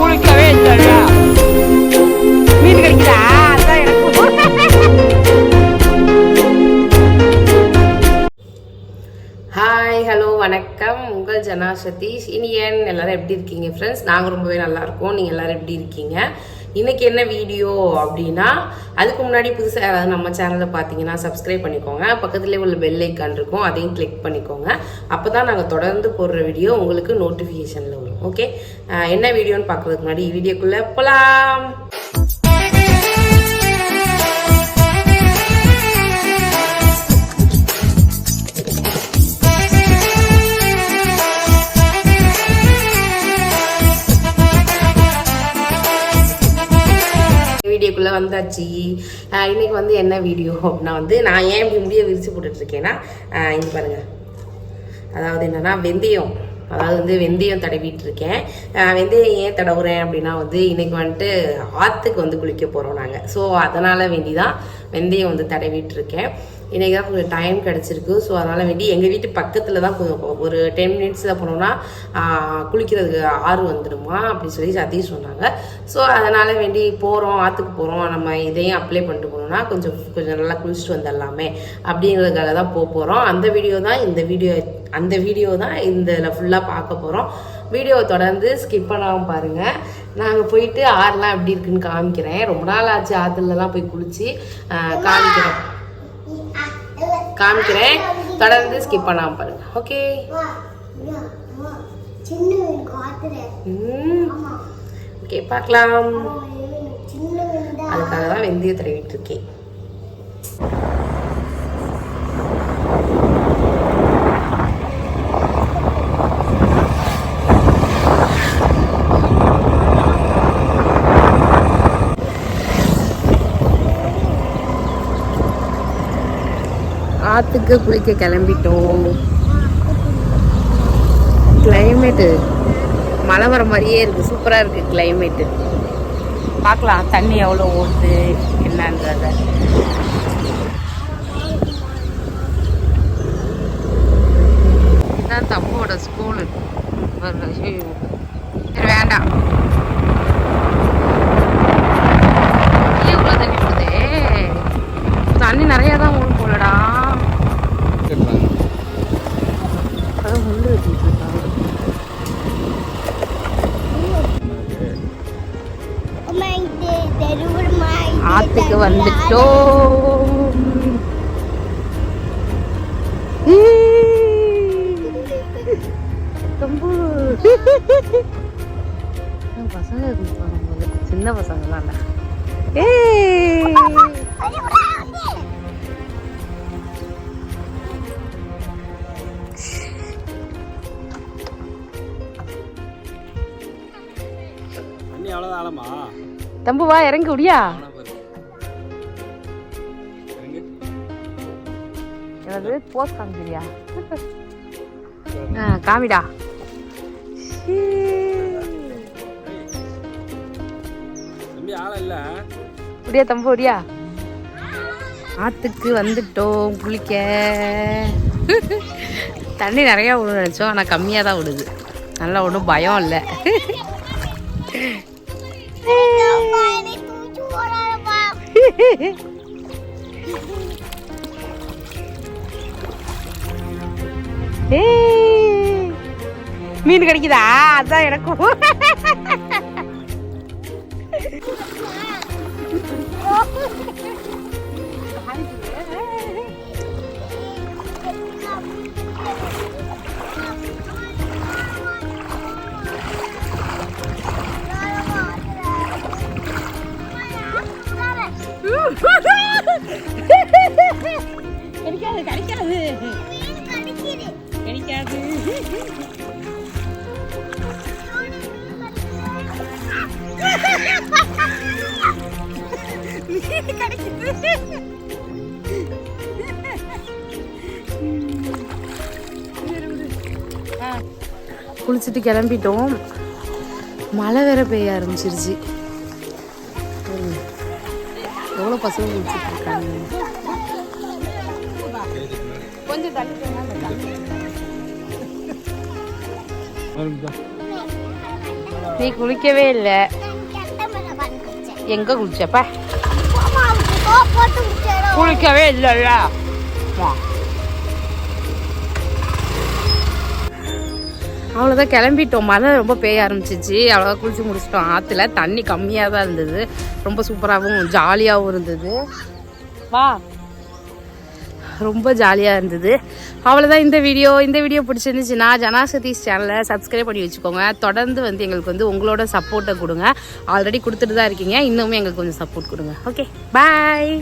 குளிக்கவே இல்லையா? மீன் கிடைக்குதா? அதான் எனக்கு. ஹாய், ஹலோ, வணக்கம். உங்கள் ஜனா சதீஷ். இனியன் எல்லாரும் எப்படி இருக்கீங்க ஃப்ரெண்ட்ஸ்? நாங்கள் ரொம்பவே நல்லா இருக்கோம். நீங்கள் எல்லாரும் எப்படி இருக்கீங்க? இன்னைக்கு என்ன வீடியோ அப்படின்னா, அதுக்கு முன்னாடி புதுசாக யாராவது நம்ம சேனலை பார்த்தீங்கன்னா சப்ஸ்கிரைப் பண்ணிக்கோங்க. பக்கத்துலேயே உள்ள பெல் ஐக்கான் இருக்கும், அதையும் கிளிக் பண்ணிக்கோங்க. அப்போ தான் நாங்கள் தொடர்ந்து போடுற வீடியோ உங்களுக்கு நோட்டிஃபிகேஷனில் வரும். ஓகே, என்ன வீடியோன்னு பார்க்கறதுக்கு முன்னாடி வீடியோக்குள்ளே போகலாம். வீடியோக்குள்ளே வந்தாச்சு. இன்னைக்கு வந்து என்ன வீடியோ அப்படின்னா வந்து, நான் ஏன் இப்படி முடிய விரிச்சு போட்டுட்டு இருக்கேன்னா, இங்கே பாருங்க, அதாவது என்னன்னா வெந்தயம், அதாவது வந்து வெந்தயம் தடவிட்டு இருக்கேன். வெந்தயம் ஏன் தடவுறேன் அப்படின்னா வந்து, இன்னைக்கு வந்துட்டு ஆற்றுக்கு வந்து குளிக்க போகிறோம் நாங்கள். ஸோ அதனால் வேண்டி தான் வெந்தயம் வந்து தடவிட்டு இருக்கேன். இன்றைக்கி தான் கொஞ்சம் டைம் கிடச்சிருக்கு. ஸோ அதனால் வேண்டி எங்கள் வீட்டு பக்கத்தில் தான் கொஞ்சம் ஒரு 10 மினிட்ஸில் போனோம்னா குளிக்கிறதுக்கு ஆறு வந்துடுமா அப்படின்னு சொல்லி சதீஷ் சொன்னாங்க. ஸோ அதனால் வேண்டி போகிறோம், ஆற்றுக்கு போகிறோம், நம்ம இதையும் அப்ளை பண்ணிட்டு போனோம்னா கொஞ்சம் நல்லா குளிச்சுட்டு வந்துடலாமே அப்படிங்கிறதுக்காக தான் போகிறோம். அந்த வீடியோ தான் இந்த ஃபுல்லாக பார்க்க போகிறோம். வீடியோவை தொடர்ந்து ஸ்கிப் பண்ணாமல் பாருங்கள். நாங்கள் போயிட்டு ஆறுலாம் எப்படி இருக்குன்னு காமிக்கிறேன். ரொம்ப நாள் ஆச்சு ஆற்றுலலாம் போய் குளிச்சு காமிக்கிறேன். தொடர்ந்து ஸ்கிப் பண்ணாமல் பாருங்க. ஓகே, ஓகே, பார்க்கலாம். அதுக்காக தான் வெந்தயம் தடவிட்டு இருக்கேன். ஆற்றுக்கு குளிக்க கிளம்பிட்டோம். கிளைமேட்டு மழை வர மாதிரியே இருக்குது, சூப்பராக இருக்குது கிளைமேட்டு. பார்க்கலாம் தண்ணி எவ்வளோ ஓடுது என்னன்றத. இதுதான் தம்போட ஸ்கூலு. சரி வேண்டாம், இவ்வளோ தண்ணி ஓடுதே. தண்ணி நிறையா தான் ஓடும் போலடா. அதான் முள்ளு வச்சுட்டு இருக்காங்க. ஆத்துக்கு வந்துட்டோம். பசங்க சின்ன பசங்கலாம் தம்புவா இறங்கி விடியா. எனது போஸ்ட் காமிக்கிறியா? காமிடா. விடியா தம்பு விடியா. ஆத்துக்கு வந்துட்டோம் குளிக்க. தண்ணி நிறையா விடு நினச்சோம், ஆனால் கம்மியாக தான் விடுது. நல்லா ஒன்றும் பயம் இல்லை. மீன் கிடைக்குதா? அதான் எனக்கும். கிடைக்காது கிடைக்காது கிடைக்காது. குளிச்சுட்டு கிளம்பிட்டோம். மழை வேற பெய்ய ஆரம்பிச்சிருச்சு. எவ்வளோ பசங்க குளிச்சுட்டு இருக்காங்க. கொஞ்சம் தள்ளி போனா அந்த தண்ணி. நீ குளிக்கவே இல்லை. எங்க குளிச்சப்ப? குளிக்கவே இல்லைல்ல. அவ்வளோதான் கிளம்பிட்டோம். மழை ரொம்ப பெய்ய ஆரம்பிச்சிச்சு. அவ்வளோதான் குளிச்சு முடிச்சிட்டோம். ஆற்றுல தண்ணி கம்மியாக தான் இருந்தது. ரொம்ப சூப்பராகவும் ஜாலியாகவும் இருந்தது. வா, ரொம்ப ஜாலியாக இருந்தது. அவ்வளோதான் இந்த வீடியோ பிடிச்சிருந்துச்சுன்னா ஜனா சதீஷ் சேனலை சப்ஸ்கிரைப் பண்ணி வச்சுக்கோங்க. தொடர்ந்து வந்து எங்களுக்கு வந்து உங்களோட சப்போர்ட்டை கொடுங்க. ஆல்ரெடி கொடுத்துட்டு தான் இருக்கீங்க. இன்னுமே எங்களுக்கு கொஞ்சம் சப்போர்ட் கொடுங்க. ஓகே, பாய்.